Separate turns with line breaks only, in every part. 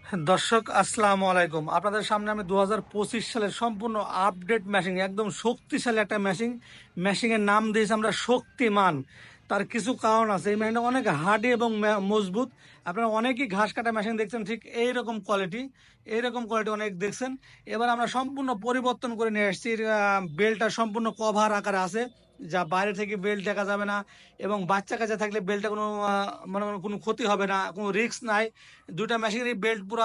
দর্শক আসসালামু আলাইকুম। আপনাদের সামনে আমি 2025 সালের সম্পূর্ণ আপডেট মেশিন, একদম শক্তিশালী একটা মেশিনের নাম দিয়েছি আমরা শক্তিমান। তার কিছু কারণ আছে। এই মেশিনটা অনেক হার্ডি এবং মজবুত। আপনারা অনেকেই ঘাস কাটা মেশিন দেখছেন, ঠিক এইরকম কোয়ালিটি অনেক দেখছেন। এবার আমরা সম্পূর্ণ পরিবর্তন করে নিয়ে এসেছি। বেলটা সম্পূর্ণ কভার আকারে আছে, যা বাইরে থেকে বেল্ট দেখা যাবে না। এবং বাচ্চা কাচ্চা থাকলে বেল্টটা কোনো মানে কোনো ক্ষতি হবে না, কোনো রিস্ক নাই। দুইটা মেশিনেরই বেল্ট পুরো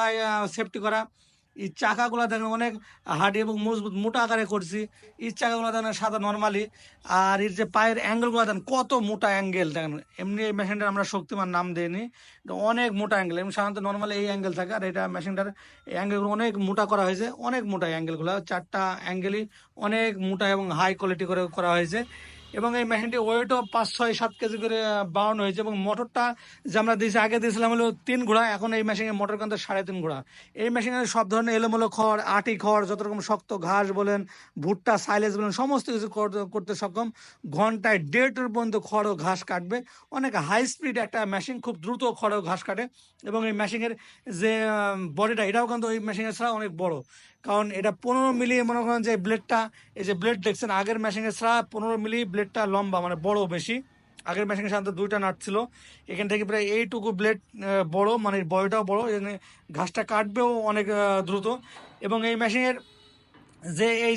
সেফটি করা। এই চাকাগুলো দেখেন অনেক হার্ড এবং মজবুত, মোটা আকারে করছি। এই চাকাগুলো দেখেন সাদা নর্মালি। আর এর যে পায়ের অ্যাঙ্গেলগুলো দেখেন কত মোটা অ্যাঙ্গেল দেখেন। এমনি এই মেশিনটার আমরা শক্তিমান নাম দিইনি, এটা অনেক মোটা অ্যাঙ্গেল। এবং সাধারণত নর্মালি এই অ্যাঙ্গেল থাকে, আর এটা মেশিনটার অ্যাঙ্গেলগুলো অনেক মোটা করা হয়েছে, অনেক মোটা অ্যাঙ্গেলগুলো, চারটা অ্যাঙ্গেলই অনেক মোটা এবং হাই কোয়ালিটি করে করা হয়েছে। এবং এই মেশিনটি ওয়েটও 5-6-7 কেজি করে বাড়ানো হয়েছে। এবং মোটরটা যে আমরা দিয়েছি, আগে দিয়েছিলাম হলো 3 ঘোড়া, এখন এই মেশিনের মোটর কিন্তু 3.5 ঘোড়া। এই মেশিনের সব ধরনের এলোমেলো খড়, আটি খড়, যত রকম শক্ত ঘাস বলেন, ভুট্টা, সাইলেজ বলেন, সমস্ত কিছু করতে সক্ষম। ঘন্টায় 1.5 টন পর্যন্ত খড় ও ঘাস কাটবে। অনেক হাই স্পিড একটা মেশিন, খুব দ্রুত খড় ও ঘাস কাটে। এবং এই মেশিনের যে বডিটা, এটাও কিন্তু ওই মেশিনের ছাড়া অনেক বড়। কারণ এটা 15 মিলি, মনে করেন যে ব্লেডটা, এই যে ব্লেড দেখছেন আগের মেশিনের ছাড়া 15 মিলি ব্লেডটা লম্বা, মানে বড় বেশি। আগের মেশিনে সাধারণত 2টা নাট ছিল, এখান থেকে প্রায় এইটুকু ব্লেড বড়, মানে বডিটাও বড়, এখানে ঘাসটা কাটবেও অনেক দ্রুত। এবং এই মেশিনের যে এই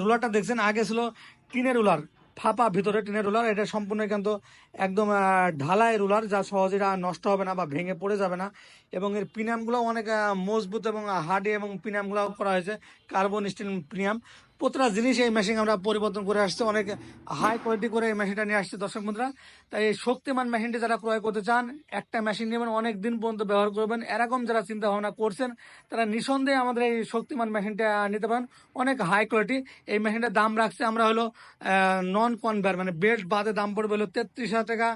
রুলারটা দেখছেন, আগে ছিল টিনের রুলার, ফাঁপা ভিতরে টিনের রুলার। এটা সম্পূর্ণ কিন্তু একদম ঢালাই রুলার, যা সহজে এটা নষ্ট হবে না বা ভেঙে পড়ে যাবে না। এবং এর পিনিয়ামগুলো অনেক মজবুত এবং হার্ডি, এবং পিনিয়ামগুলো করা হয়েছে কার্বন স্টিল পিনিয়াম। প্রতিটা জিনিস এই মেশিন আমরা পরিবর্তন করে আসছে, অনেক হাই কোয়ালিটি করে এই মেশিনটা নিয়ে আসছে দর্শক বন্ধুরা। তাই এই শক্তিমান মেশিনটি যারা ক্রয় করতে চান, একটা মেশিন নেবেন, অনেক দিন পর্যন্ত ব্যবহার করবেন, এরকম যারা চিন্তা ভাবনা করছেন, তারা নিঃসন্দেহে আমাদের এই শক্তিমান মেশিনটা নিতে পারেন। অনেক হাই কোয়ালিটি। এই মেশিনটার দাম রাখছে আমরা হলো নন কনভার, মানে বেল্ট বাদে দাম পড়বে হলো 33,000 টাকা,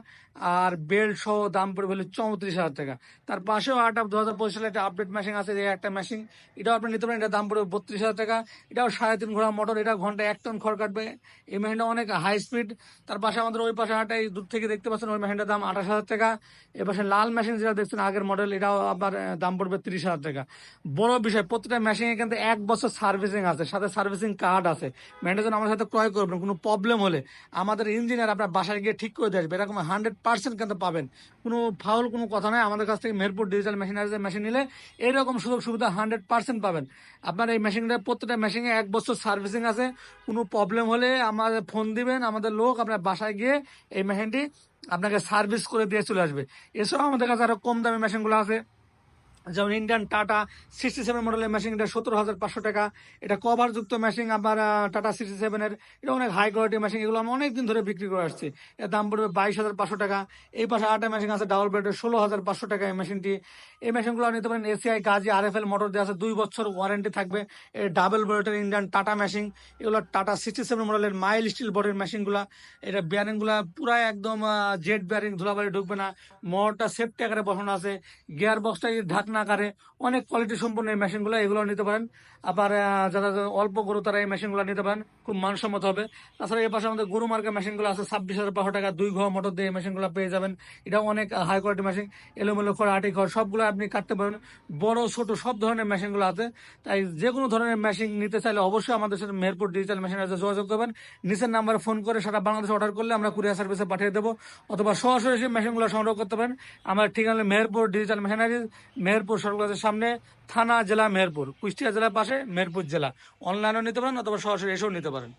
আর বেল্ট সহ দাম পড়বে হলো 34,000 টাকা। তার পাশেও 2025 সালে একটা আপডেট মেশিন আছে, এই একটা মেশিন, এটাও আপনি নিতে পারেন। এটার দাম পড়বে 32,000 টাকা। এটাও 3.5 ঘোড়া মোটর, এটা ঘন্টায় 1 টন খড় কাটবে। এই মেশিনটা অনেক হাই স্পিড। তার পাশে আমাদের ওই পাশে হাঁটাই দূর থেকে দেখতে পাচ্ছেন, ওই মেশিনটার দাম 28,000 টাকা। এ পাশে লাল মেশিন যেটা দেখছেন আগের মডেল, এটাও আবার দাম পড়বে 30,000 টাকা। বড় বিষয়, প্রত্যেকটা মেশিনে কিন্তু 1 বছর সার্ভিসিং আছে, সাথে সার্ভিসিং কার্ড আছে। মেশিনটা যেন আমার সাথে ক্রয় করবেন, কোনো প্রবলেম হলে আমাদের ইঞ্জিনিয়ার আপনার বাসায় গিয়ে ঠিক করে দিয়ে আসবে, এরকম 100% কিন্তু পাবেন। কোনো ফাউল কোনো কথা নয়। আমাদের কাছ থেকে মেহেরপুর ডিজিটাল মেশিনারিজের মেশিন নিলে এইরকম সুযোগ সুবিধা 100% পাবেন। আপনার এই মেশিনটা, প্রত্যেকটা মেশিনে 1 বছর সার্ভিসিং আছে। কোনো প্রবলেম হলে আমাদের ফোন দিবেন, আমাদের লোক আপনার বাসায় গিয়ে এই মেশিনটি আপনাকে সার্ভিস করে দিয়ে চলে আসবে। এছাড়াও আমাদের কাছে আরো কম দামি মেশিনগুলো আছে, যেমন ইন্ডিয়ান টাটা 67 মডেলের মেশিন, এটা 17,500 টাকা। এটা কভারযুক্ত মেশিন। আবার টাটা 67-এর, এটা অনেক হাই কোয়ালিটি মেশিন, এগুলো আমি অনেক দিন ধরে বিক্রি করে আসছি। এর দাম পড়বে 22,500 টাকা। এই পাশে আরেকটা মেশিন আছে ডাবল বেডের, 16,500 টাকা এই মেশিনটি। এই মেশিনগুলো নিতে পারেন। এসিআই গাজি RFL মোটর দেওয়া আছে, 2 বছর ওয়ারেন্টি থাকবে। এই ডাবল বেডের ইন্ডিয়ান টাটা মেশিন, এগুলো টাটা 67 মডেলের মাইল স্টিল বডির মেশিনগুলা। এটা বিয়ারিংগুলা পুরো একদম জেট বিয়ারিং, ধুলাবালি ঢুকবে না। মোটরটা সেফটি আকারে বসানো আছে, গিয়ার বক্সটা ঢাকনা আকারে। অনেক কোয়ালিটি সম্পন্ন এই মেশিনগুলো, এগুলো নিতে পারেন। আবার যারা অল্প গরু, তারা এই মেশিনগুলো নিতে পারেন, খুব মানসম্মত হবে। তাছাড়া এই পাশে আমাদের গরু মার্কা মেশিনগুলো আছে, 26,500 টাকা, 2 ঘোড়া মোটর দিয়ে এই মেশিনগুলো পেয়ে যাবেন। এটাও অনেক হাই কোয়ালিটি মেশিন, এলোমেলো খড়, আটি খড়, সবগুলো আপনি কাটতে পারেন। বড় ছোট সব ধরনের মেশিনগুলো আছে। তাই যে কোনো ধরনের মেশিন নিতে চাইলে অবশ্যই আমাদের সাথে মেহেরপুর ডিজিটাল মেশিনারিতে যোগাযোগ করবেন। নিচের নাম্বারে ফোন করে সারা বাংলাদেশে অর্ডার করলে আমরা কুরিয়ার সার্ভিসে পাঠিয়ে দেবো, অথবা সরাসরি সেই মেশিনগুলো সংগ্রহ করতে পারেন। আমার ঠিকানা মেহেরপুর ডিজিটাল মেশিনারি, মেহেরপুর সরকারের সামনে, থানা জেলা মেহেরপুর, কুষ্টিয়া জেলার পাশে মেহেরপুর জেলা। অনলাইনেও নিতে পারেন, অথবা সরাসরি এসেও নিতে পারেন।